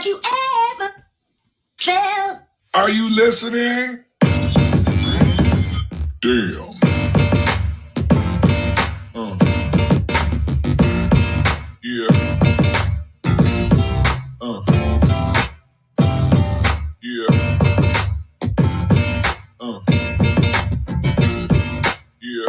Have you ever felt? Are you listening? Damn. Yeah. Yeah. Yeah.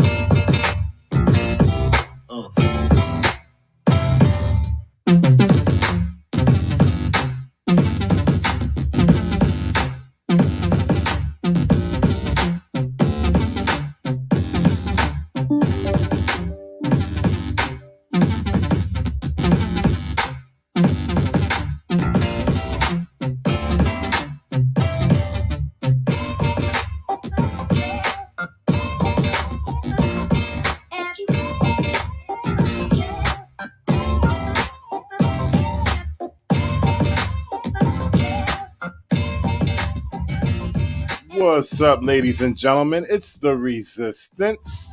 What's up, ladies and gentlemen? It's the Resistance.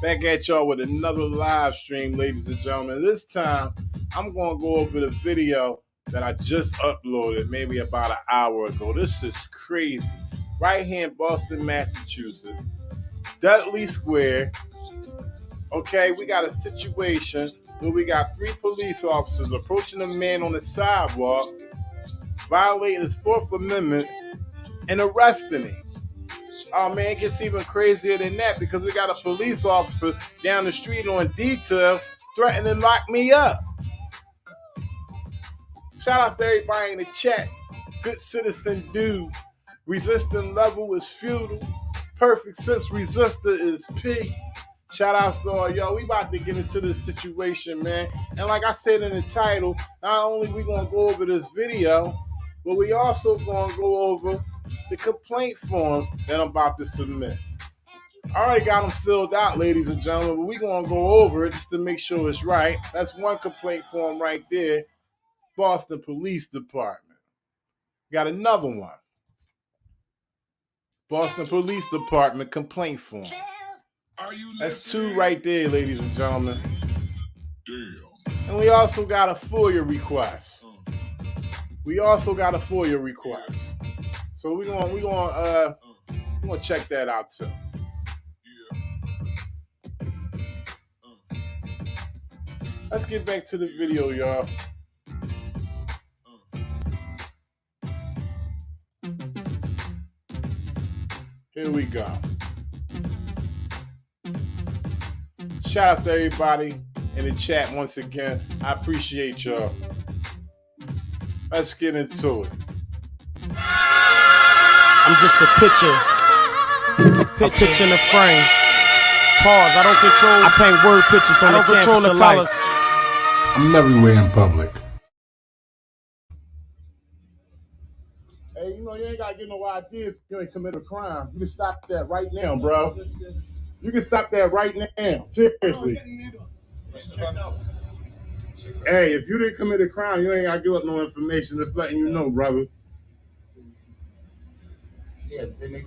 Back at y'all with another live stream, ladies and gentlemen. This time, I'm going to go over the video that I just uploaded maybe about an hour ago. This is crazy. Right here in Boston, Massachusetts. Dudley Square. Okay, we got a situation where we got 3 police officers approaching a man on the sidewalk, violating his 4th Amendment, and arresting him. Oh man, it gets even crazier than that because we got a police officer down the street on detail threatening to lock me up. Shout out to everybody in the chat. Good citizen dude. Resistant level is futile. Perfect sense resistor is P. Shout outs to all y'all. We about to get into this situation, man. And like I said in the title, not only we gonna go over this video, but we also gonna go over the complaint forms that I'm about to submit. I already got them filled out, ladies and gentlemen, but we're going to go over it just to make sure it's right. That's one complaint form right there, Boston Police Department. Got another one, Boston Police Department complaint form. That's 2 right there, ladies and gentlemen. Damn. And we also got a FOIA request. So we're gonna check that out too. Let's get back to the video, y'all. Here we go. Shout out to everybody in the chat once again. I appreciate y'all. Let's get into it. I'm just a picture in the frame. Pause. I paint word pictures on the canvas of life. I'm everywhere in public. Hey, you ain't gotta get no ideas if you ain't commit a crime. You can stop that right now, bro. You can stop that right now. Seriously. Hey, if you didn't commit a crime, you ain't gotta give up no information. Just letting you know, brother. Yeah, then they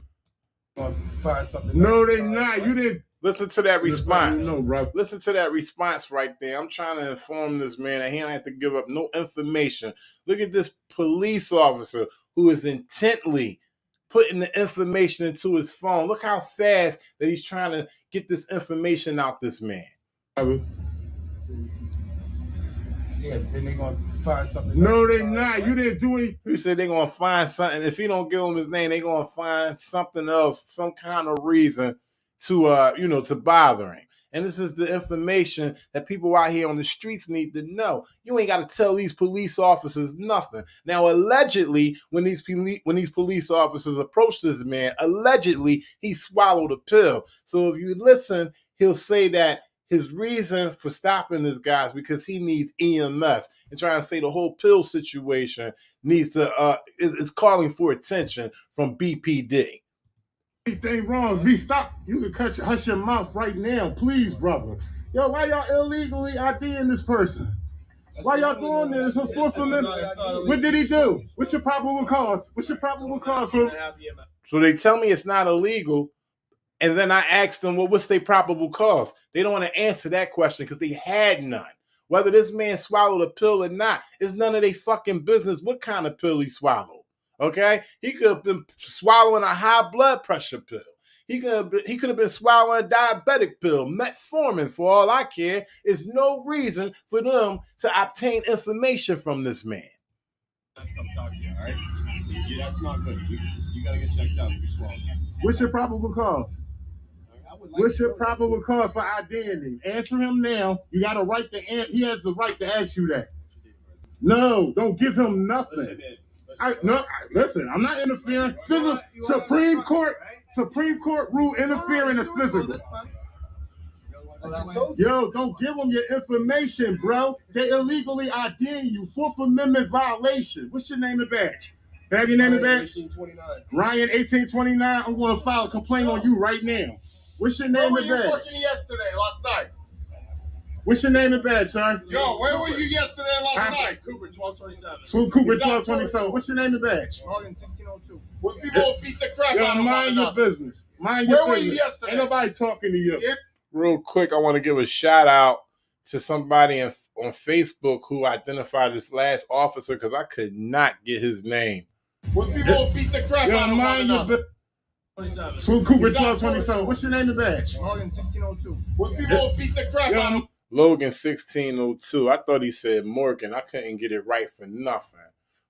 gonna find something. No, they not. You didn't. Listen to that response. No, bro. Listen to that response right there. I'm trying to inform this man that he don't have to give up no information. Look at this police officer who is intently putting the information into his phone. Look how fast that he's trying to get this information out this man. Yeah, then they gonna find something. No, they not. You didn't do anything. He said they're gonna find something. If he don't give him his name, they're gonna find something else, some kind of reason to to bother him. And this is the information that people out here on the streets need to know. You ain't got to tell these police officers nothing. Now, allegedly, when these police officers approached this man, allegedly he swallowed a pill. So if you listen, he'll say that his reason for stopping this guy is because he needs EMS, and trying to say the whole pill situation needs to is calling for attention from BPD. Anything wrong? B, stop. You can hush your mouth right now, please, brother. Yo, why y'all illegally IDing this person? Why y'all doing this? It's a 4th Amendment. What did he do? What's your probable cause? So they tell me it's not illegal. And then I asked them, well, what's their probable cause? They don't want to answer that question because they had none. Whether this man swallowed a pill or not, it's none of their fucking business what kind of pill he swallowed. Okay? He could have been swallowing a high blood pressure pill. He could have been swallowing a diabetic pill, metformin, for all I care. There's no reason for them to obtain information from this man. Let's come talk to you, all right? Yeah, that's not good. You got to get checked out. What's your probable cause? What's your probable cause for identity? Answer him now. You got a right to. He has the right to ask you that. No, don't give him nothing. Listen. I'm not interfering. Supreme Court rule interfering is physical. Yo, don't give them your information, bro. They illegally IDing you. Fourth Amendment violation. What's your name and badge? Have your name and badge? 1829. Ryan 1829. I'm going to file a complaint on you right now. What's your name and badge? Where were you working yesterday, last night? What's your name and badge, son? Yo, where were you yesterday, last night? Cooper 1227. Cooper 1227. What's your name and badge? Morgan 1602. Well, people beat the crap out of Yo, mind your business. Mind your business. Where were you yesterday? Ain't nobody talking to you. Yeah. Real quick, I want to give a shout out to somebody on Facebook who identified this last officer because I could not get his name. Well, people beat the crap out of mind your business. Cooper 1227. What's your name and badge? Morgan 1602. Well, people beat the crap out of Logan 1602. I thought he said Morgan. I couldn't get it right for nothing.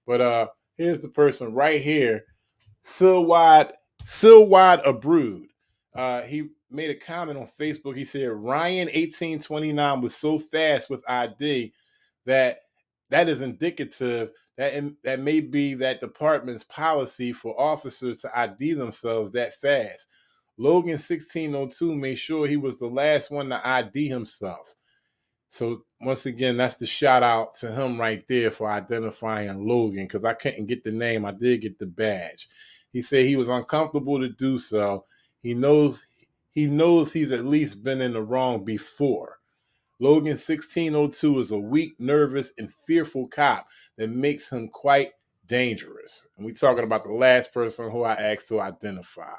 But here's the person right here, Silwad Abrood. He made a comment on Facebook. He said Ryan 1829 was so fast with ID that is indicative that may be that department's policy for officers to ID themselves that fast. Logan 1602 made sure he was the last one to ID himself. So once again, that's the shout out to him right there for identifying Logan, because I couldn't get the name. I did get the badge. He said he was uncomfortable to do so. He knows he's at least been in the wrong before. Logan 1602 is a weak, nervous, and fearful cop that makes him quite dangerous. And we're talking about the last person who I asked to identify.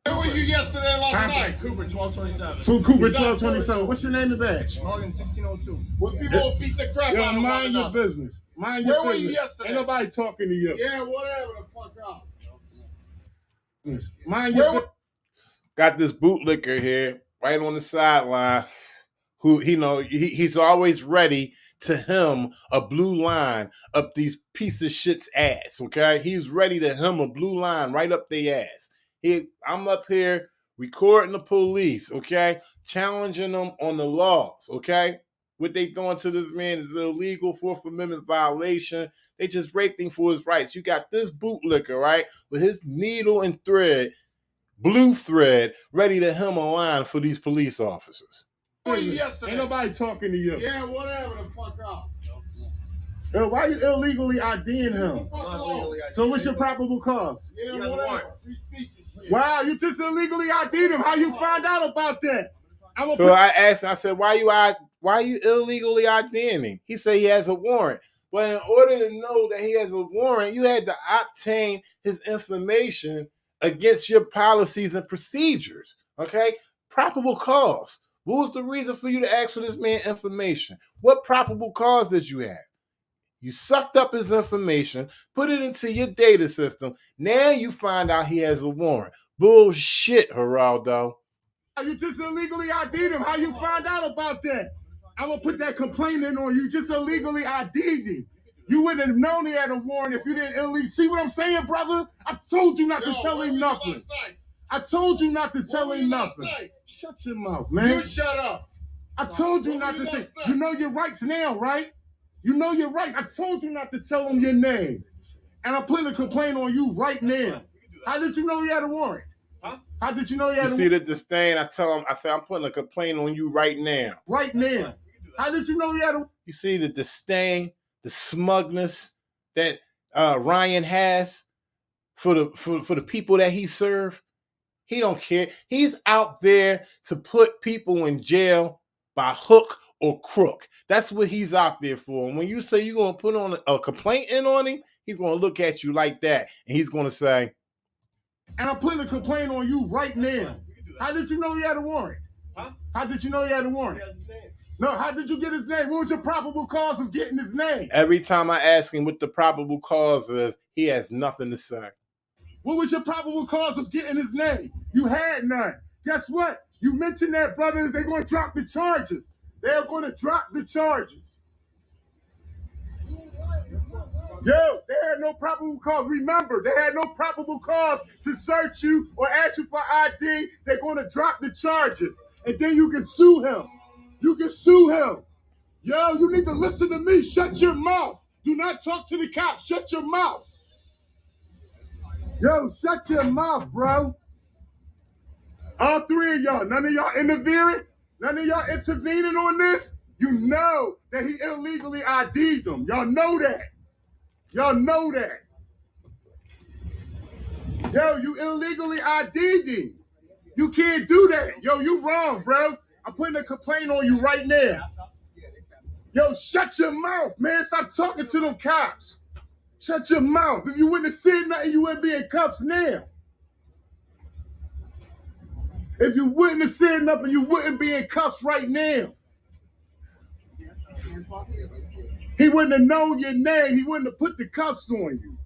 Where were you yesterday, last night? Cooper 1227. Cooper 1227. What's your name and badge? Morgan 1602. Well, people beat the crap out of Yo, mind your business. Mind your business. Where were you yesterday? Ain't nobody talking to you. Yeah, whatever the fuck up. Mind your business. Got this bootlicker here right on the sideline who, he's always ready to hem a blue line up these piece of shit's ass, okay? He's ready to hem a blue line right up their ass. I'm up here recording the police, okay? Challenging them on the laws, okay? What they doing to this man is illegal, Fourth Amendment violation. They just raped him for his rights. You got this bootlicker, right, with his needle and thread, blue thread, ready to hem a line for these police officers. Where were you yesterday? Ain't nobody talking to you. Yeah, whatever the fuck up. Yo, why you illegally IDing him? So what's your probable cause? Yeah, whatever. Wow, you just illegally ID'd him. How you find out about that? I asked him, I said, why you illegally IDing him? He said he has a warrant. But in order to know that he has a warrant, you had to obtain his information against your policies and procedures, okay? Probable cause. What was the reason for you to ask for this man information? What probable cause did you have? You sucked up his information, put it into your data system. Now you find out he has a warrant. Bullshit, Geraldo. You just illegally ID'd him. How you find out about that? I'm going to put that complaint in on you. Just illegally ID'd him. You wouldn't have known he had a warrant if you didn't illegally. See what I'm saying, brother? I told you not to tell him nothing. I told you not to tell him nothing. Shut your mouth, man. You shut up. I told you not to say. You know your rights now, right? You know your rights. I told you not to tell him your name. And I'm putting a complaint on you right now. How did you know he had a warrant? Huh? How did you know he had a warrant? You see the disdain? I say, I'm putting a complaint on you right now. Right now. How did you know he had a warrant? You see the disdain, the smugness that Ryan has for the people that he served? He don't care. He's out there to put people in jail by hook or crook. That's what he's out there for. And when you say you're going to put on a complaint in on him, he's going to look at you like that. And he's going to say, and I'm putting a complaint on you right now. How did you know he had a warrant? Huh? How did you know he had a warrant? No, how did you get his name? What was your probable cause of getting his name? Every time I ask him what the probable cause is, he has nothing to say. What was your probable cause of getting his name? You had none. Guess what? You mentioned that, brothers. They're going to drop the charges. They're going to drop the charges. Yo, they had no probable cause. Remember, they had no probable cause to search you or ask you for ID. They're going to drop the charges. And then you can sue him. You can sue him. Yo, you need to listen to me. Shut your mouth. Do not talk to the cops. Shut your mouth. Yo, shut your mouth, bro. All three of y'all, none of y'all interfering, none of y'all intervening on this. You know that he illegally ID'd them. Y'all know that. Y'all know that. Yo, you illegally ID'd him. You can't do that. Yo, you wrong, bro. I'm putting a complaint on you right now. Yo, shut your mouth, man. Stop talking to them cops. Shut your mouth. If you wouldn't have said nothing, you wouldn't be in cuffs now. If you wouldn't have said nothing, you wouldn't be in cuffs right now. He wouldn't have known your name. He wouldn't have put the cuffs on you.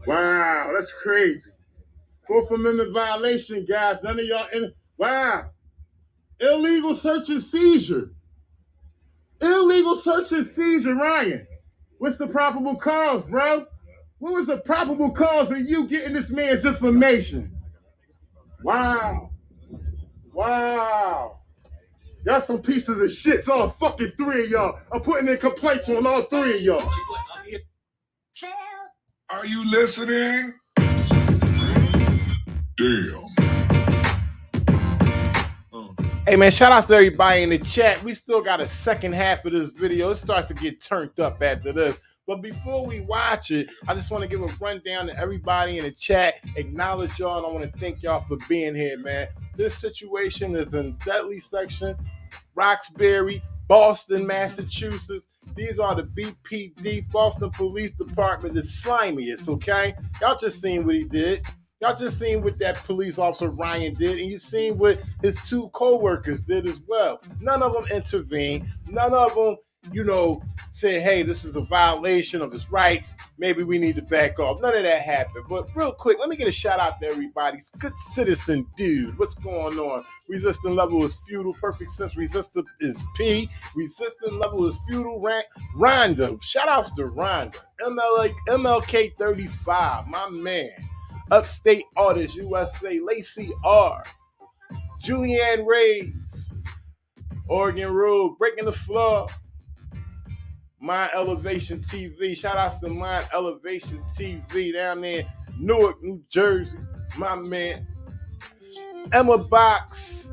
Wow, that's crazy. Fourth Amendment violation, guys. None of y'all wow. Illegal search and seizure. Illegal search and seizure, Ryan. What's the probable cause, bro? What was the probable cause of you getting this man's information? Wow. Wow. Y'all some pieces of shit. It's all fucking three of y'all. I'm putting in complaints on all three of y'all. Are you listening? Damn. Hey man, shout out to everybody in the chat. We still got a second half of this video. It starts to get turned up after this. But before we watch it, I just want to give a rundown to everybody in the chat, acknowledge y'all, and I want to thank y'all for being here, man. This situation is in Dudley section, Roxbury, Boston, Massachusetts. These are the BPD, Boston Police Department, the slimiest, okay? Y'all just seen what he did. Y'all just seen what that police officer Ryan did, and you seen what his two co-workers did as well. None of them intervened. None of them, said, hey, this is a violation of his rights. Maybe we need to back off. None of that happened. But real quick, let me get a shout out to everybody. Good citizen dude. What's going on? Resistant level is feudal. Perfect sense. Resistant is P. Resistant level is feudal. Rhonda. Shout outs to Rhonda. MLK 35. My man. Upstate Artist USA, Lacey R, Julianne Reyes, Oregon Road, Breaking the Floor, Mind Elevation TV. Shout outs to Mind Elevation TV down there in Newark, New Jersey. My man. Emma Box,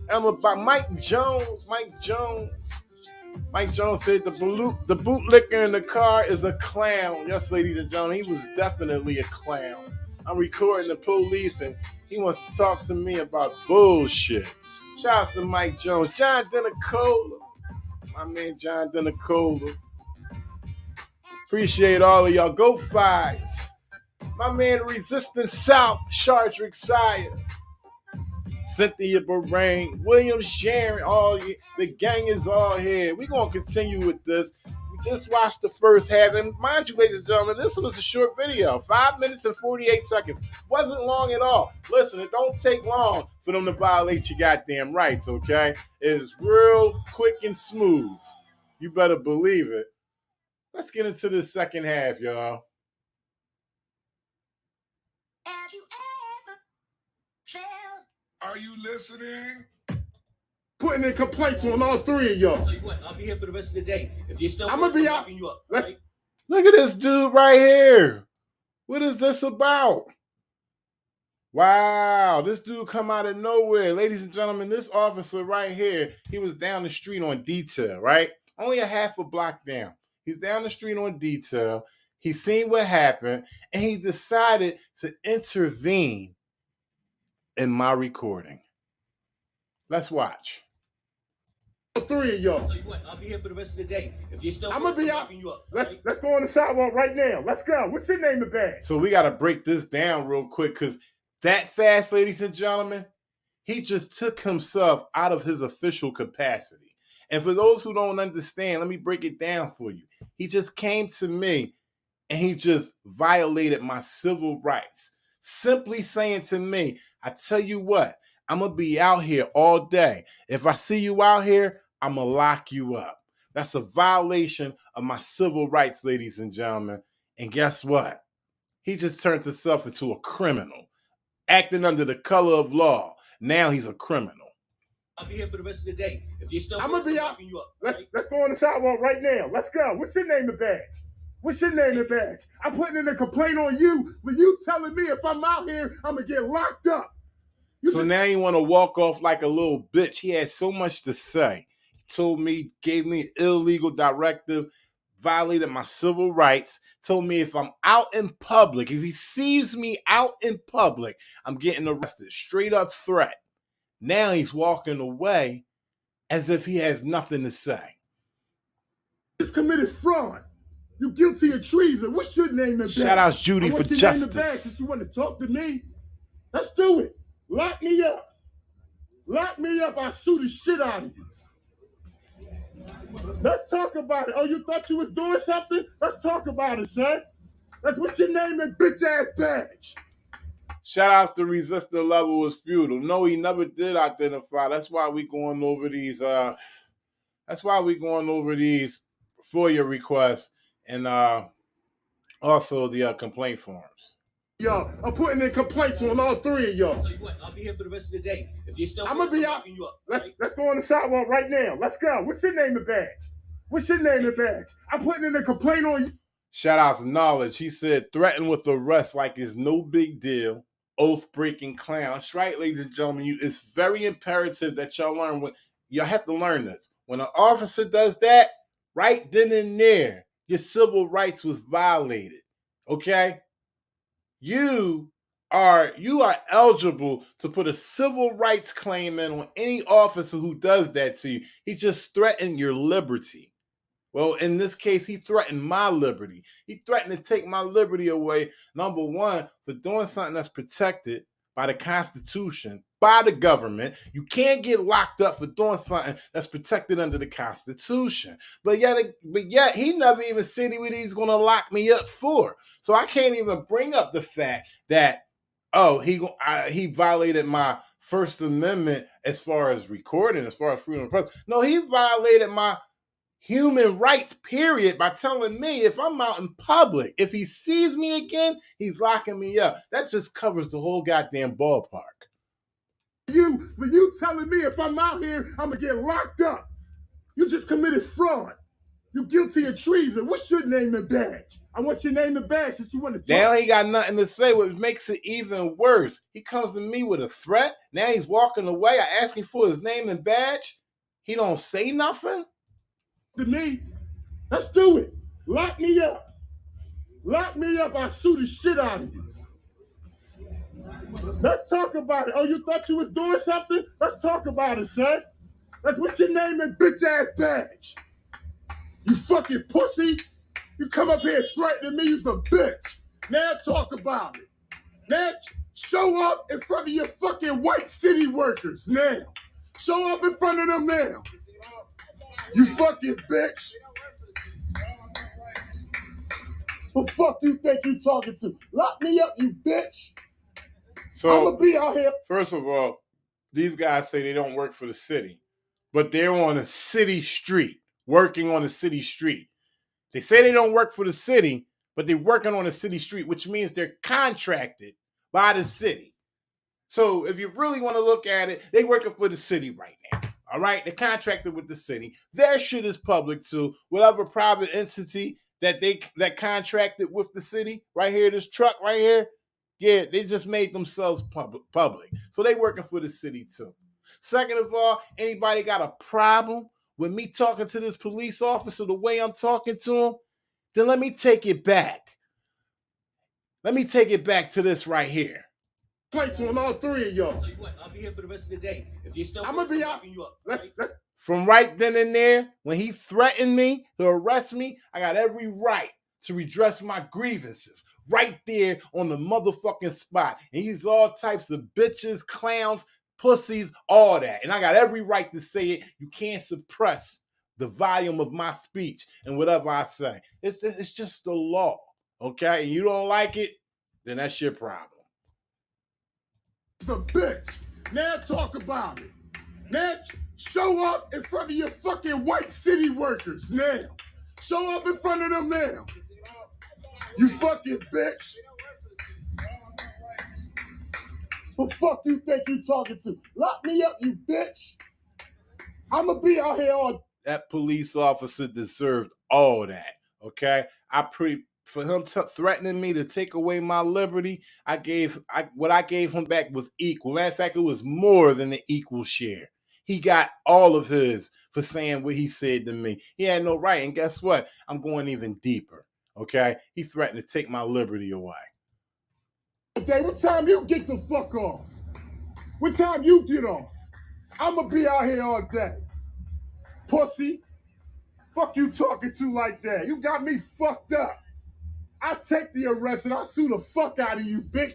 Mike Jones. Mike Jones said the bootlicker in the car is a clown. Yes, ladies and gentlemen, he was definitely a clown. I'm recording the police and he wants to talk to me about bullshit. Shouts to Mike Jones. John Denicola. My man John Denicola. Appreciate all of y'all. Go Fives. My man Resistance South, Shardrick Sire. Cynthia Bahrain, William Sharon, the gang is all here. We're going to continue with this. Just watched the first half, and mind you, ladies and gentlemen, this was a short video, 5 minutes and 48 seconds. Wasn't long at all. Listen, it don't take long for them to violate your goddamn rights, okay? It is real quick and smooth. You better believe it. Let's get into the second half, y'all. Have you ever felt? Are you listening? Putting in complaints on all three of y'all. Tell you what, I'll be here for the rest of the day. If you're still I'm gonna be out. locking you up, Let's- right? Look at this dude right here. What is this about? Wow, this dude come out of nowhere. Ladies and gentlemen, this officer right here, he was down the street on detail, right? Only a half a block down. He's down the street on detail. He seen what happened, and he decided to intervene in my recording. Let's watch. All three of y'all. Tell you what, I'll be here for the rest of the day. If you're still I'm gonna be out. locking you up, Let's right? go on the sidewalk right now. Let's go. What's your name, the bag? So we got to break this down real quick because that fast, ladies and gentlemen, He just took himself out of his official capacity. And for those who don't understand, let me break it down for you. He just came to me and he just violated my civil rights. Simply saying to me, I tell you what, I'm going to be out here all day. If I see you out here, I'm going to lock you up. That's a violation of my civil rights, ladies and gentlemen. And guess what? He just turned himself into a criminal, acting under the color of law. Now he's a criminal. I'll be here for the rest of the day. If you're still, I'm gonna be out. locking you up. Let's go on the sidewalk right now. Let's go. What's your name and badge? What's your name and badge? I'm putting in a complaint on you for you telling me if I'm out here, I'm gonna get locked up. So now you want to walk off like a little bitch. He had so much to say. He told me, gave me an illegal directive, violated my civil rights, told me if I'm out in public, if he sees me out in public, I'm getting arrested. Straight up threat. Now he's walking away as if he has nothing to say. Just committed fraud. You guilty of treason. What's your name and badge? Shout out Judy for Name and badge justice. since you want to talk to me. Let's do it. Lock me up. Lock me up. I'll sue the shit out of you. Let's talk about it. Oh, you thought you was doing something? Let's talk about it, son. What's your name and bitch ass badge? Shout outs to resist the level was futile. No, he never did identify. That's why we going over these FOIA requests and also the complaint forms. Y'all, I'm putting in complaints on all three of y'all. I'll tell you what, I'll be here for the rest of the day. If you're still, I'm gonna be out. locking you up. Let's go on the sidewalk right now. Let's go. What's your name and badge? What's your name and badge? I'm putting in a complaint on you. Shout outs to Knowledge. He said, threatened with arrest like it's no big deal. Oath-breaking clown. That's right, ladies and gentlemen. It's very imperative that y'all learn. Y'all have to learn this. When an officer does that, right then and there, your civil rights was violated. Okay? You are eligible to put a civil rights claim in on any officer who does that to you. He just threatened your liberty. Well, in this case, he threatened my liberty. He threatened to take my liberty away, number one, for doing something that's protected by the Constitution, by the government. You can't get locked up for doing something that's protected under the Constitution. But yet he never even said what he's going to lock me up for. So I can't even bring up the fact that, he violated my First Amendment as far as recording, as far as freedom of press. No, he violated my human rights, period, by telling me if I'm out in public, if he sees me again, he's locking me up. That just covers the whole goddamn ballpark. You telling me if I'm out here, I'm gonna get locked up. You just committed fraud. You guilty of treason. What's your name and badge? I want your name and badge since you want to talk. Now he got nothing to say, which makes it even worse. He comes to me with a threat. Now he's walking away. I ask him for his name and badge. He don't say nothing. To me, let's do it. Lock me up. Lock me up. I'll sue the shit out of you. Let's talk about it. Oh, you thought you was doing something? Let's talk about it, son. What's your name and bitch ass badge? You fucking pussy. You come up here threatening me, you's a bitch. Now talk about it. Now show off in front of your fucking white city workers now. Show off in front of them now. You fucking bitch. Who the fuck you think you talking to? Lock me up, you bitch. So I'm gonna be out here. First of all, these guys say they don't work for the city, but they're on a city street, working on a city street. They say they don't work for the city, but they're working on a city street, which means they're contracted by the city. So if you really want to look at it, they're working for the city right now. All right, they're contracted with the city. Their shit is public too. Whatever private entity that contracted with the city, right here, this truck right here, yeah, they just made themselves public. So they working for the city too. Second of all, anybody got a problem with me talking to this police officer the way I'm talking to him, then let me take it back. Let me take it back to this right here. Plates on all three of y'all. I'll tell you what, I'll be here for the rest of the day. If you're still, I'm gonna be out. locking you up. Let's From right then and there, when he threatened me to arrest me, I got every right to redress my grievances right there on the motherfucking spot. And he's all types of bitches, clowns, pussies, all that. And I got every right to say it. You can't suppress the volume of my speech and whatever I say. It's just the law, okay? And you don't like it, then that's your problem. It's a bitch. Now talk about it. Now show off in front of your fucking white city workers now. Show off in front of them now. You fucking bitch. Who the fuck you think you talking to? Lock me up, you bitch. I'ma be out here all. That police officer deserved all that, okay? For him threatening me to take away my liberty, what I gave him back was equal. Matter of fact, it was more than the equal share. He got all of his for saying what he said to me. He had no right, and guess what? I'm going even deeper, okay? He threatened to take my liberty away. Okay, what time you get the fuck off? What time you get off? I'ma be out here all day. Pussy. Fuck you talking to like that? You got me fucked up. I take the arrest and I sue the fuck out of you, bitch.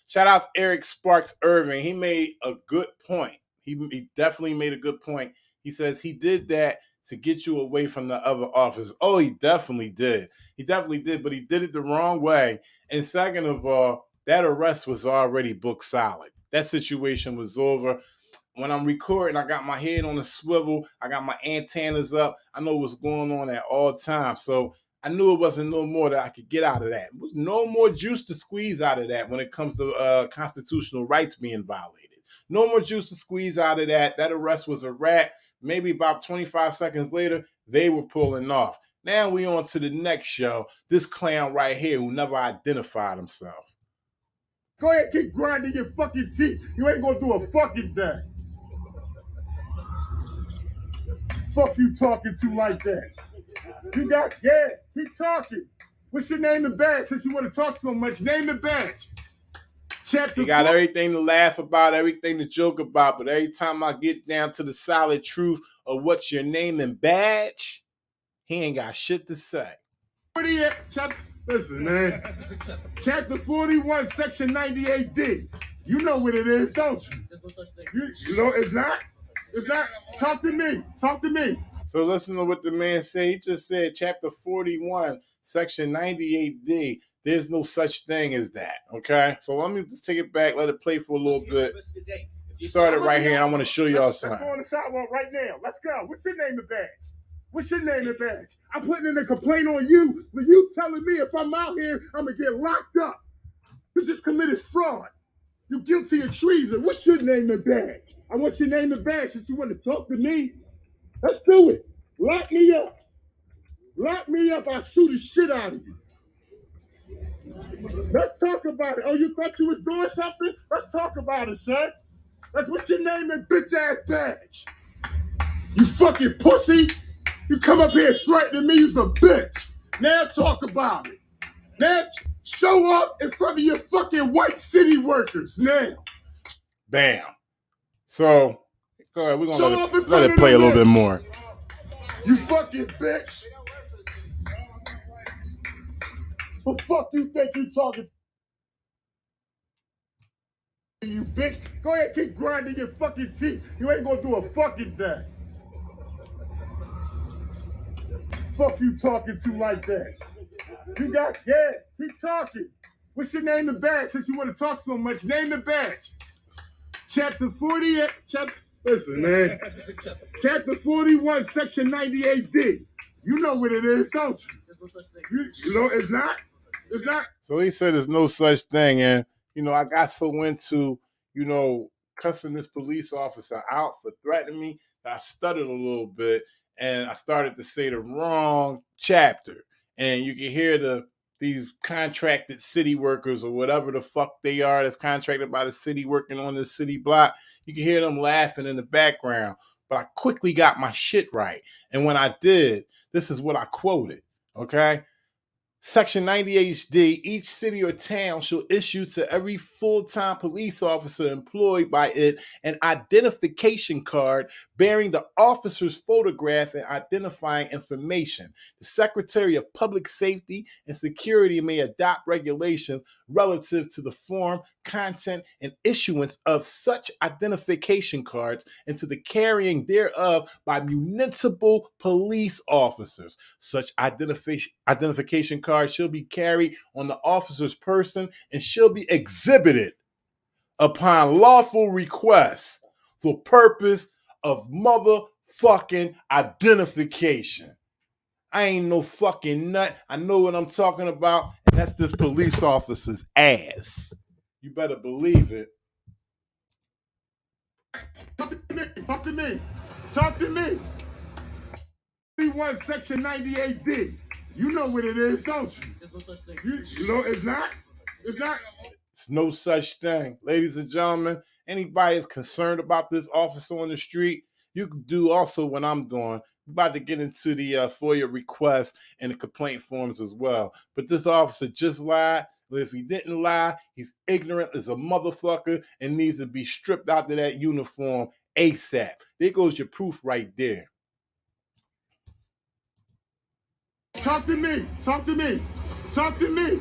Shout out to Eric Sparks Irving. He made a good point. He definitely made a good point. He says he did that to get you away from the other officers. Oh, he definitely did. He definitely did, but he did it the wrong way. And second of all, that arrest was already booked solid. That situation was over. When I'm recording, I got my head on a swivel. I got my antennas up. I know what's going on at all times. So I knew it wasn't no more that I could get out of that. No more juice to squeeze out of that when it comes to constitutional rights being violated. No more juice to squeeze out of that. That arrest was a wrap. Maybe about 25 seconds later, they were pulling off. Now we on to the next show. This clown right here who never identified himself. Go ahead, keep grinding your fucking teeth. You ain't gonna do a fucking thing. Fuck you talking to like that? You got, yeah, keep talking. What's your name and badge? Since you want to talk so much, name and badge. Chapter He got 4. everything to laugh about, everything to joke about, but every time I get down to the solid truth of what's your name and badge, he ain't got shit to say. Listen, man. Chapter 41, Section 98D. You know what it is, don't you? You know, it's not? It's not. Talk to me. Talk to me. So listen to what the man said. He just said Chapter 41, Section 98D. There's no such thing as that, okay? So let me just take it back, let it play for a little bit. Start it right here, and I want to show y'all something. Let's go on the sidewalk right now. Let's go. What's your name and badge? What's your name and badge? I'm putting in a complaint on you for you telling me if I'm out here, I'm going to get locked up. You just committed fraud. You're guilty of treason. What's your name and badge? I want your name and badge since you want to talk to me. Let's do it. Lock me up. Lock me up. I'll sue the shit out of you. Let's talk about it. Oh, you thought you was doing something? Let's talk about it, son. What's your name and bitch ass badge? You fucking pussy. You come up here threatening me, you's a bitch. Now talk about it. Now show off in front of your fucking white city workers now. Bam. So, go ahead. We're going to let it play a little bit more. You fucking bitch. What the fuck you think you talking to, you bitch? Go ahead, keep grinding your fucking teeth. You ain't gonna do a fucking thing. Fuck you talking to like that? You got, yeah, keep talking. What's your name and badge? Since you want to talk so much, name and badge. Chapter 48, listen, man. Chapter 41, Section 98D. You know what it is, don't you? You know, it's not? It's not. So he said there's no such thing. And, I got so into, cussing this police officer out for threatening me that I stuttered a little bit and I started to say the wrong chapter. And you can hear these contracted city workers or whatever the fuck they are that's contracted by the city working on this city block. You can hear them laughing in the background. But I quickly got my shit right. And when I did, this is what I quoted, okay? Section 98D, each city or town shall issue to every full-time police officer employed by it an identification card bearing the officer's photograph and identifying information. The Secretary of Public Safety and Security may adopt regulations relative to the form, content, and issuance of such identification cards and to the carrying thereof by municipal police officers. Such identification cards shall be carried on the officer's person and shall be exhibited upon lawful request for purpose of motherfucking identification. I ain't no fucking nut. I know what I'm talking about, and that's this police officer's ass. You better believe it. Talk to me. Talk to me. 31 Section 98D. You know what it is, don't you? There's no such thing. You know it's not? It's not? It's no such thing. Ladies and gentlemen, anybody is concerned about this officer on the street, you can do also what I'm doing. We're about to get into the FOIA requests and the complaint forms as well. But this officer just lied. But if he didn't lie, he's ignorant as a motherfucker and needs to be stripped out of that uniform ASAP. There goes your proof right there. Talk to me. Talk to me. Talk to me.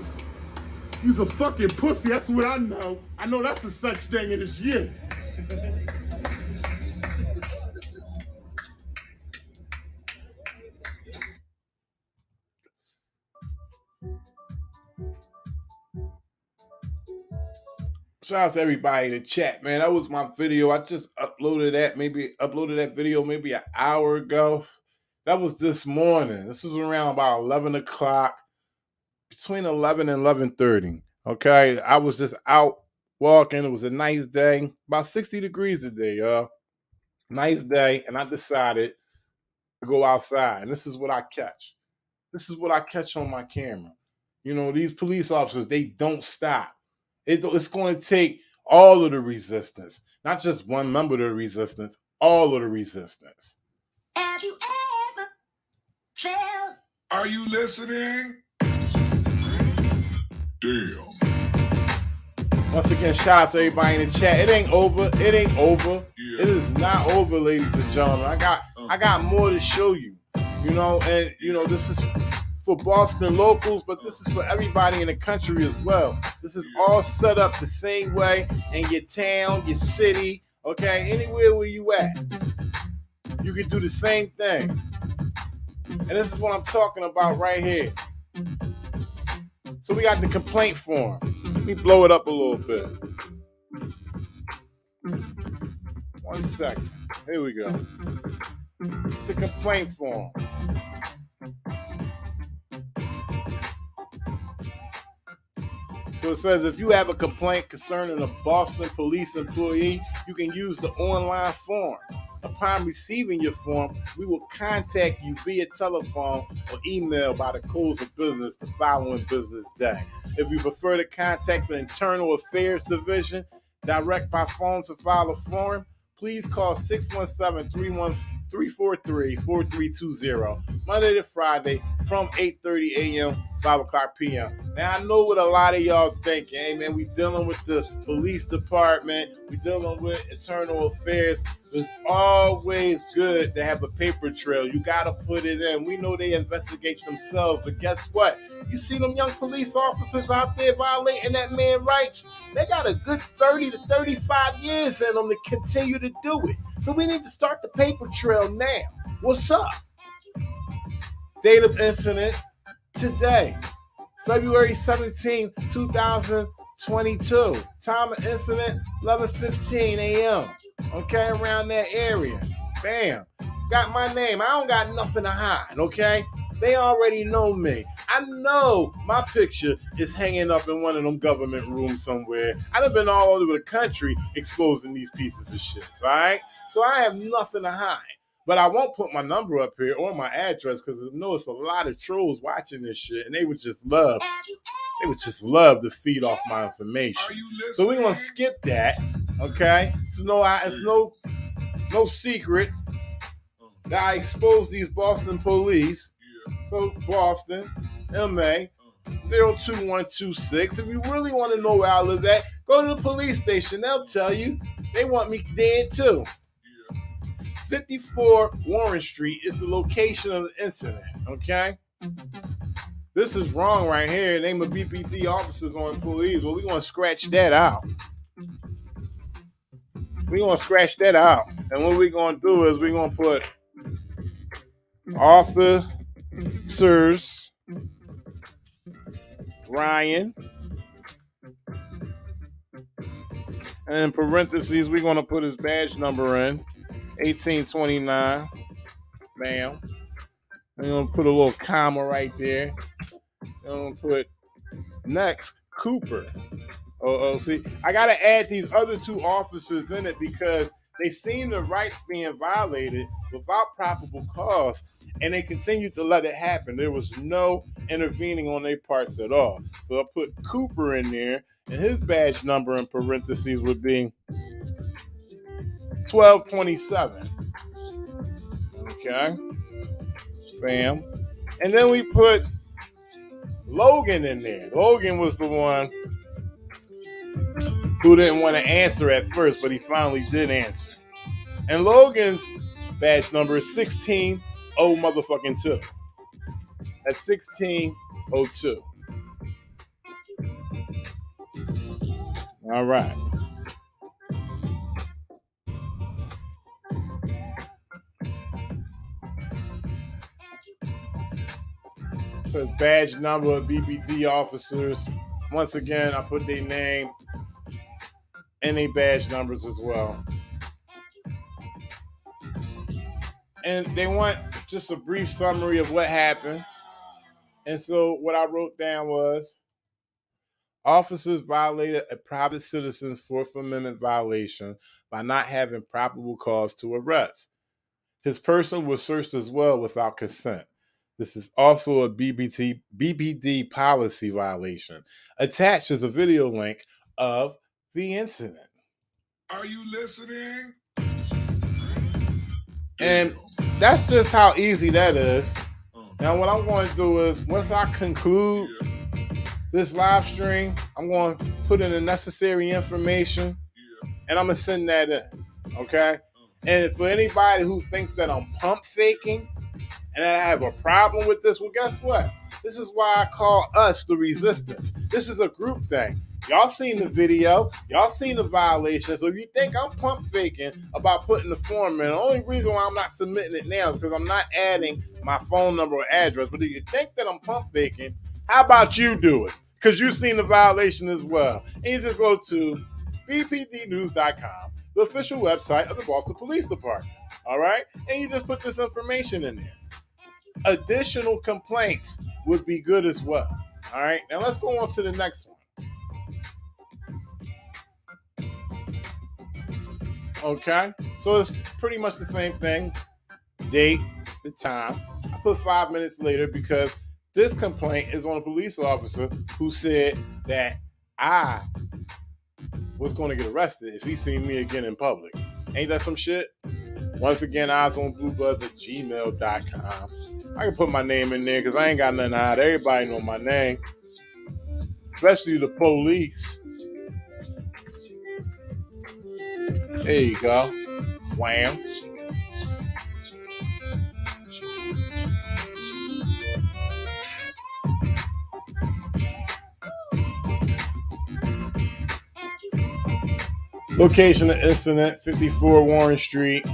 You's a fucking pussy. That's what I know. I know that's a such thing in this year. Shout out to everybody in the chat, man. That was my video. I just uploaded that video maybe an hour ago. That was this morning. This was around about 11 o'clock, between 11 and 11:30. Okay, I was just out walking. It was a nice day, about 60 degrees today, y'all. Nice day, and I decided to go outside. And this is what I catch. This is what I catch on my camera. You know, these police officers, they don't stop. It's going to take all of the resistance, not just one member of the resistance, all of the resistance. Have you ever felt? Are you listening? Damn. Once again, shout out to everybody in the chat. It ain't over. It ain't over. Yeah. It is not over, ladies and gentlemen. I got more to show you. You know, and you know, this is for Boston locals, but this is for everybody in the country as well. This is all set up the same way in your town, your city, okay? Anywhere where you at, you can do the same thing. And this is what I'm talking about right here. So we got the complaint form. Let me blow it up a little bit. 1 second. Here we go. It's the complaint form. So it says, if you have a complaint concerning a Boston police employee, you can use the online form. Upon receiving your form, we will contact you via telephone or email by the close of business the following business day. If you prefer to contact the Internal Affairs Division direct by phone to file a form, please call 617-343-4320, Monday to Friday from 8:30 a.m. 5 o'clock p.m. Now, I know what a lot of y'all thinking. Hey, man, we dealing with the police department. We dealing with internal affairs. It's always good to have a paper trail. You got to put it in. We know they investigate themselves, but guess what? You see them young police officers out there violating that man's rights? They got a good 30 to 35 years in them to continue to do it. So we need to start the paper trail now. What's up? Date of incident today, February 17, 2022. Time of incident, 11:15 a.m. Okay, around that area. Bam. Got my name. I don't got nothing to hide, okay? They already know me. I know my picture is hanging up in one of them government rooms somewhere. I've been all over the country exposing these pieces of shit, all right? So I have nothing to hide. But I won't put my number up here or my address because I know it's a lot of trolls watching this shit, and they would just love to feed off my information. Are you listening? So we're gonna skip that, okay? It's no secret that I exposed these Boston police. So Boston, MA 02126. If you really want to know where I live at, go to the police station. They'll tell you. They want me dead too. 54 Warren Street is the location of the incident, okay? This is wrong right here. Name of BPD officers on police. Well, we're going to scratch that out. We're going to scratch that out. And what we're going to do is we're going to put officers Ryan. And in parentheses, we're going to put his badge number in. 1829. Bam. We're going to put a little comma right there. We're going to put next, Cooper. See, I got to add these other two officers in it because they seen the rights being violated without probable cause, and they continued to let it happen. There was no intervening on their parts at all. So I put Cooper in there, and his badge number in parentheses would be 1227. Okay. Bam. And then we put Logan in there. Logan was the one who didn't want to answer at first, but he finally did answer. And Logan's badge number is 1602. That's 1602. All right. So it's badge number of BPD officers. Once again, I put their name and their badge numbers as well. And they want just a brief summary of what happened. And so what I wrote down was, officers violated a private citizen's Fourth Amendment violation by not having probable cause to arrest. His person was searched as well without consent. This is also a BPD policy violation. Attached is a video link of the incident. Are you listening? And that's just how easy that is. Now what I'm going to do is, once I conclude this live stream, I'm going to put in the necessary information and I'm going to send that in, okay? And for anybody who thinks that I'm pump faking and that I have a problem with this, well, guess what? This is why I call us the resistance. This is a group thing. Y'all seen the video. Y'all seen the violation. So if you think I'm pump faking about putting the form in, the only reason why I'm not submitting it now is because I'm not adding my phone number or address. But if you think that I'm pump faking, how about you do it? Because you've seen the violation as well. And you just go to bpdnews.com, the official website of the Boston Police Department. All right? And you just put this information in there. Additional complaints would be good as well. All right? Now let's go on to the next one. Okay? So it's pretty much the same thing. Date, the time. I put 5 minutes later because this complaint is on a police officer who said that I was going to get arrested if he seen me again in public. Ain't that some shit? Once again, eyezonbluebloodz@gmail.com. I can put my name in there because I ain't got nothing to hide. Everybody know my name, especially the police. There you go. Wham. Location of incident, 54 Warren Street.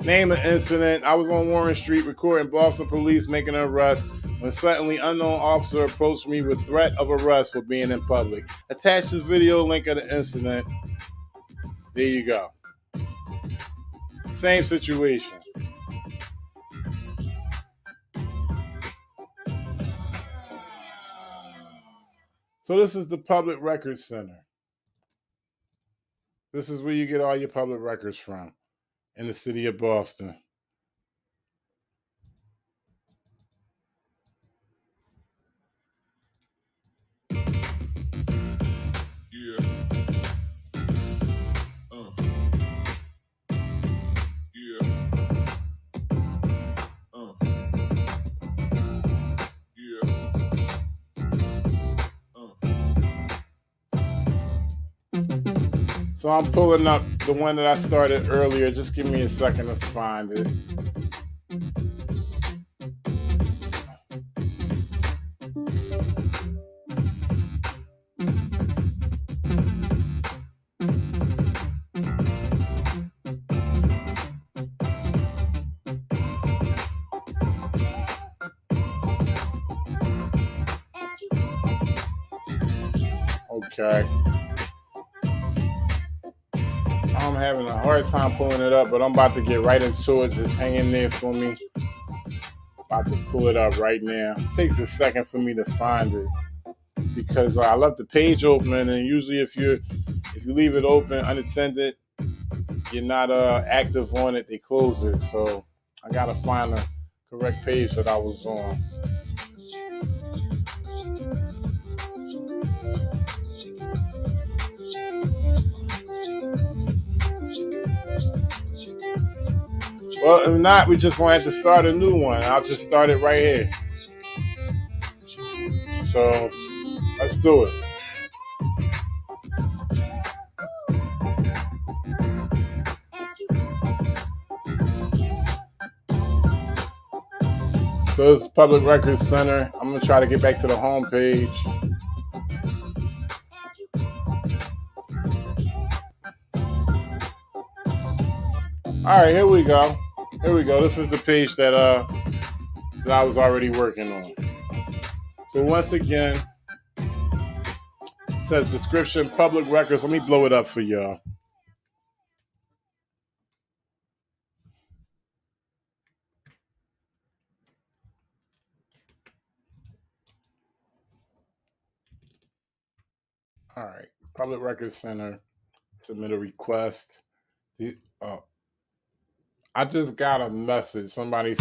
Name of incident, I was on Warren Street recording Boston police making an arrest when suddenly unknown officer approached me with threat of arrest for being in public. Attached this video link of the incident. There you go. Same situation. So this is the Public Records Center. This is where you get all your public records from in the city of Boston. So I'm pulling up the one that I started earlier. Just give me a second to find it. Okay. I'm having a hard time pulling it up, but I'm about to get right into it. Just hang in there for me. About to pull it up right now. It takes a second for me to find it because I left the page open, and usually if you leave it open unattended, you're not active on it. They close it, so I gotta find the correct page that I was on. Well, if not, we're just gonna have to start a new one. I'll just start it right here. So let's do it. So this is Public Records Center. I'm gonna try to get back to the home page. All right, here we go. Here we go. This is the page that I was already working on. So once again, it says description, public records. Let me blow it up for y'all. All right, Public Records Center, submit a request. I just got a message. Somebody's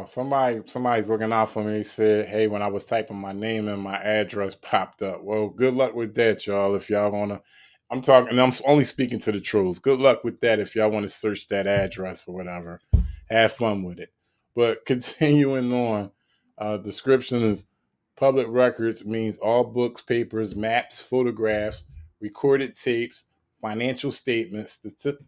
somebody's looking out for me. They said, hey, when I was typing my name and my address popped up. Well, good luck with that, y'all. If y'all wanna, I'm talking, and I'm only speaking to the trolls. Good luck with that if y'all want to search that address or whatever. Have fun with it. But continuing on, description is public records means all books, papers, maps, photographs, recorded tapes, financial statements,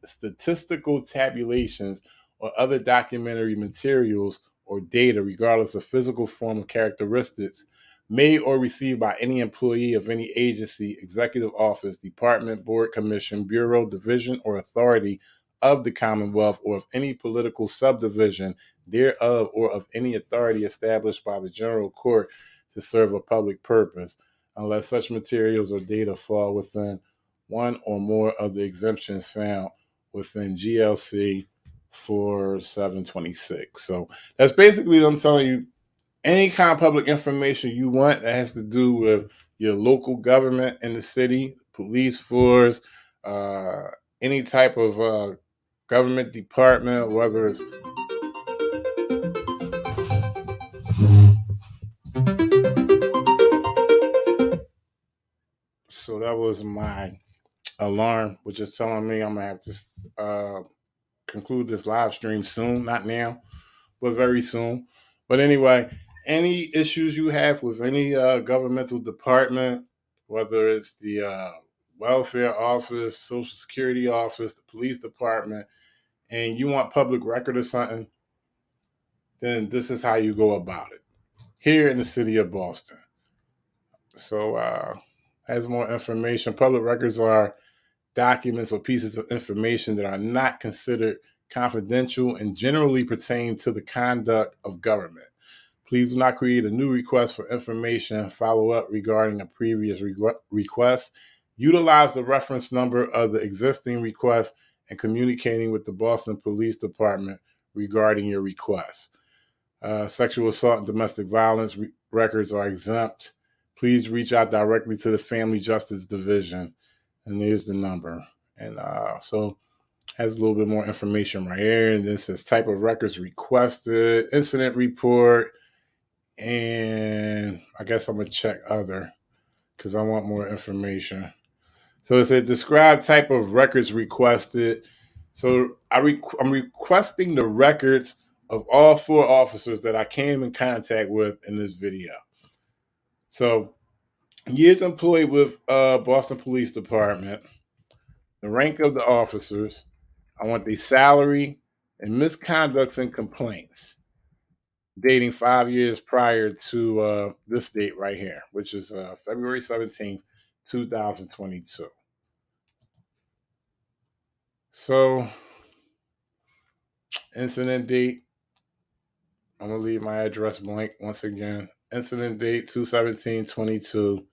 statistical tabulations, or other documentary materials or data, regardless of physical form or characteristics, made or received by any employee of any agency, executive office, department, board, commission, bureau, division, or authority of the Commonwealth or of any political subdivision thereof or of any authority established by the General Court to serve a public purpose, unless such materials or data fall within one or more of the exemptions found within GLC 4726. So that's basically, I'm telling you, any kind of public information you want that has to do with your local government in the city, police force, any type of government department, whether it's so that was my alarm, which is telling me I'm gonna have to conclude this live stream soon. Not now, but very soon. But anyway, any issues you have with any governmental department, whether it's the welfare office, social security office, the police department, and you want public record or something, then this is how you go about it here in the city of Boston. So, has more information. Public records are documents or pieces of information that are not considered confidential and generally pertain to the conduct of government. Please do not create a new request for information, follow up regarding a previous request. Utilize the reference number of the existing request and communicating with the Boston Police Department regarding your request. Sexual assault and domestic violence records are exempt. Please reach out directly to the Family Justice Division. And there's the number. And so has a little bit more information right here. And this says type of records requested, incident report, and I guess I'm going to check other because I want more information. So it said describe type of records requested. So I'm requesting the records of all 4 officers that I came in contact with in this video. So years employed with Boston Police Department, the rank of the officers, I want the salary and misconducts and complaints dating 5 years prior to this date right here, which is February 17th, 2022. So, incident date, I'm going to leave my address blank once again. Incident date 2/17/22.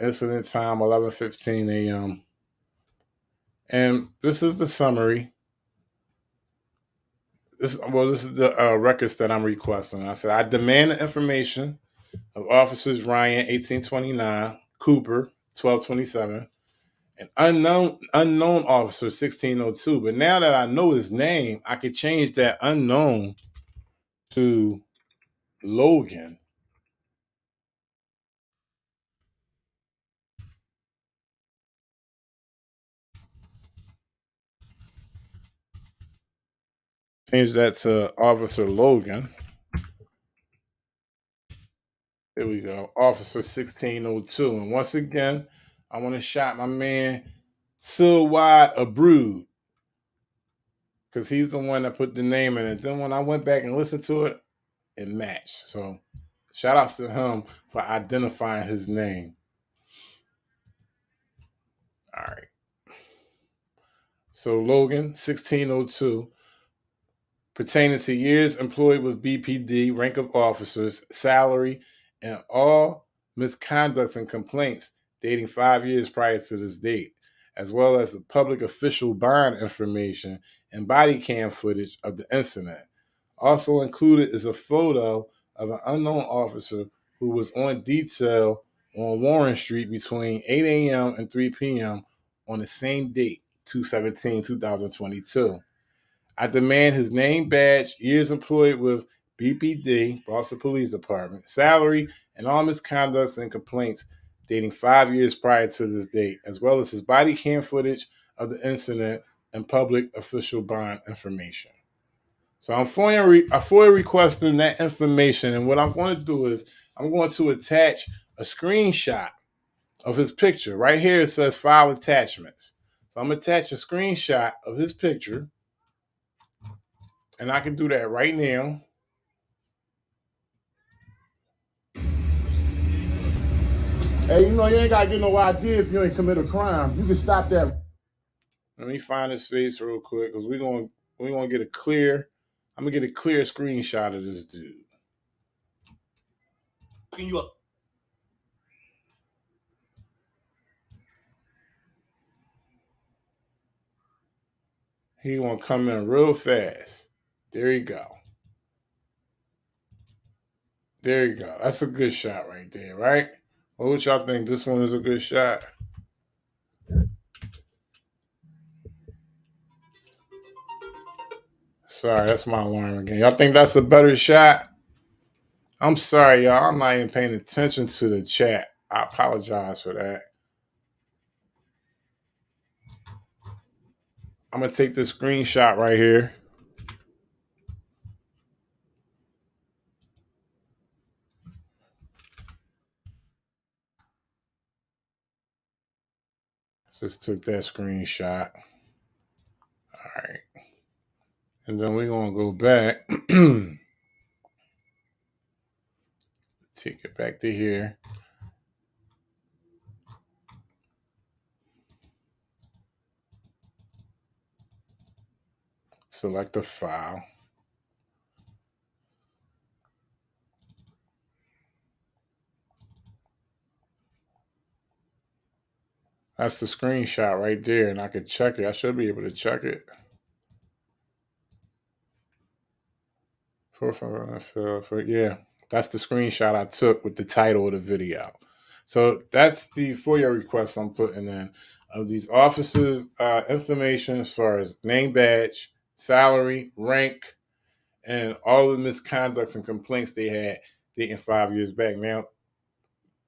Incident time 11:15 a.m. And this is the summary. This is the records that I'm requesting. I said I demand the information of officers Ryan 1829, Cooper 1227, and unknown officer 1602. But now that I know his name, I could change that unknown to Logan. Change that to Officer Logan. There we go. Officer 1602. And once again, I want to shout my man Silwad Abrood, because he's the one that put the name in it. Then when I went back and listened to it, it matched. So shout outs to him for identifying his name. All right. So Logan, 1602, pertaining to years employed with BPD, rank of officers, salary, and all misconducts and complaints dating 5 years prior to this date, as well as the public official bond information and body cam footage of the incident. Also included is a photo of an unknown officer who was on detail on Warren Street between 8 a.m. and 3 p.m. on the same date, 2/17/2022. I demand his name, badge, years employed with BPD, Boston Police Department, salary, and all misconducts and complaints dating 5 years prior to this date, as well as his body cam footage of the incident and public official bond information. So I'm FOIA requesting that information, and what I'm going to do is I'm going to attach a screenshot of his picture. Right here it says file attachments. So I'm going to attach a screenshot of his picture, and I can do that right now. Hey, you ain't got to get no idea if you ain't commit a crime. You can stop that. Let me find his face real quick, because we're gonna get a clear. I'm gonna get a clear screenshot of this dude. You up. He gonna come in real fast. There you go. There you go. That's a good shot right there, right? What would y'all think? This one is a good shot? Sorry, that's my alarm again. Y'all think that's a better shot? I'm sorry, y'all. I'm not even paying attention to the chat. I apologize for that. I'm going to take this screenshot right here. Just took that screenshot. All right. And then we're going to go back. Take it back to here. Select the file. That's the screenshot right there, and I could check it. I should be able to check it. Yeah, that's the screenshot I took with the title of the video. So that's the FOIA request I'm putting in of these officers' information as far as name, badge, salary, rank, and all the misconducts and complaints they had dating 5 years back. Now,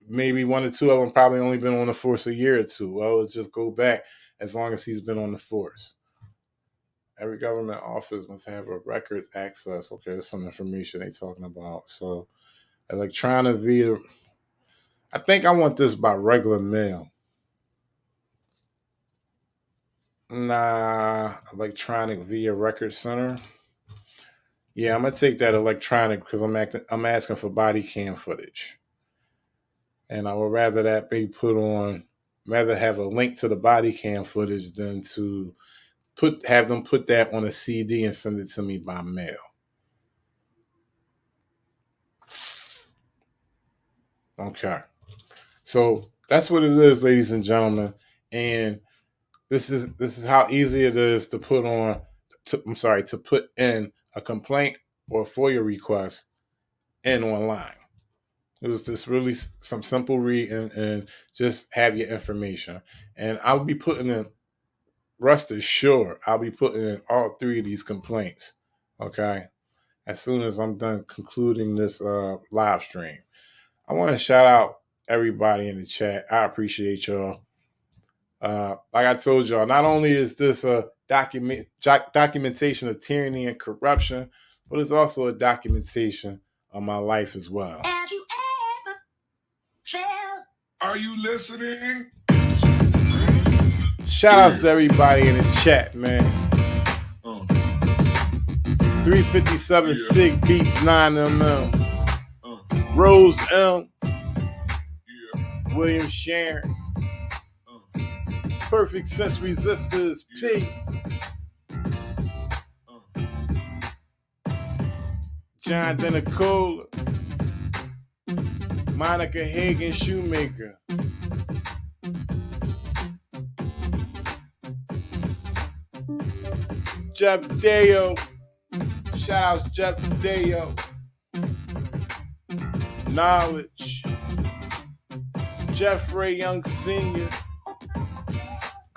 maybe one or two of them probably only been on the force a year or two. Well, let's just go back as long as he's been on the force. Every government office must have a records access. Okay, there's some information they're talking about. So, electronic via, I think I want this by regular mail. Nah, electronic via record center. Yeah, I'm gonna take that electronic because I'm asking for body cam footage, and I would rather that be put on, rather have a link to the body cam footage than to have them put that on a CD and send it to me by mail. Okay. So That's what it is, ladies and gentlemen. And this is how easy it is to put in a complaint or a FOIA request in online. It was just really some simple read and just have your information. And I'll be putting in, rest assured, I'll be putting in all 3 of these complaints, okay, as soon as I'm done concluding this live stream. I want to shout out everybody in the chat. I appreciate y'all. Like I told y'all, not only is this a documentation of tyranny and corruption, but it's also a documentation of my life as well. Have you ever felt? Are you listening? Shout outs to everybody in the chat, man. 357 Sig Beats 9mm. Rose M. William Sharon. Perfect Sense Resistors P. John Denicola. Monica Hagen Shoemaker. Jeff Deo. Shout outs Jeff Deo. Knowledge. Jeffrey Young Sr.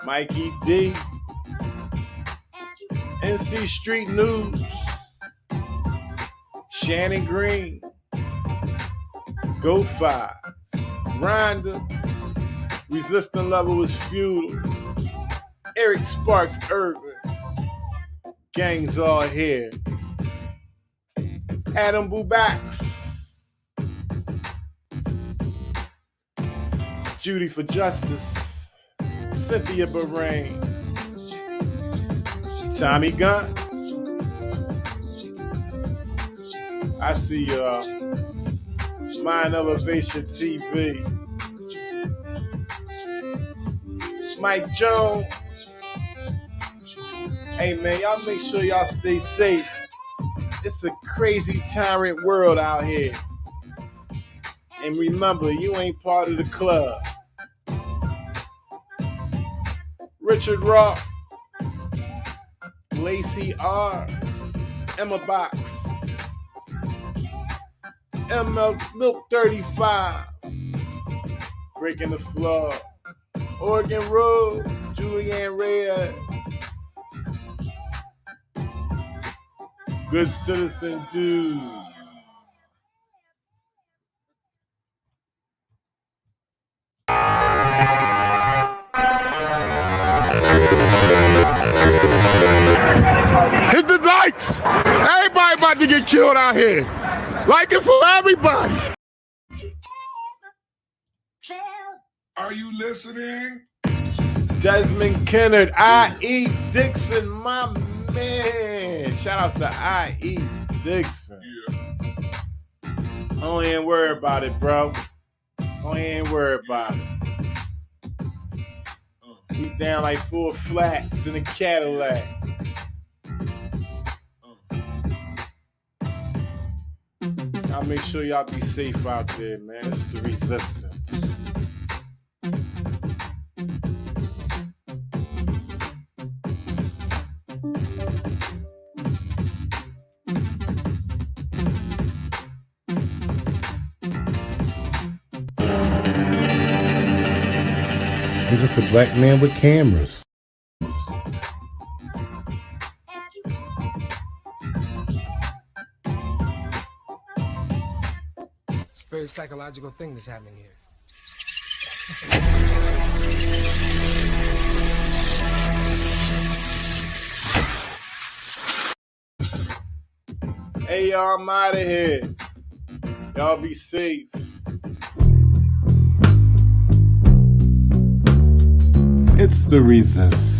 Mikey D. NC Street News. Shannon Green. Go Fives. Rhonda. Resistant Level is Futile. Eric Sparks Urban. Gangs all here. Adam Bubax. Judy for Justice. Cynthia Bahrain. Tommy Guns. I see y'all. Mind Elevation TV. Mike Jones. Hey man, y'all make sure y'all stay safe. It's a crazy tyrant world out here. And remember, you ain't part of the club. Richard Rock. Lacey R. Emma Box. ML Milk 35. Breaking the Floor. Oregon Road. Julianne Reyes. Good Citizen Dude. Hit the lights. Everybody about to get killed out here. Like it for everybody. Are you listening? Desmond Kennard, I.E. Dixon, my man. Shout outs to I.E. Dixon. Don't even worry about it, bro. Don't even worry about it. We down like 4 flats in a Cadillac. Y'all make sure y'all be safe out there, man. It's the resistance. I'm just a black man with cameras. It's a very psychological thing that's happening here. Hey, y'all, I'm out of here. Y'all be safe. It's the resistance.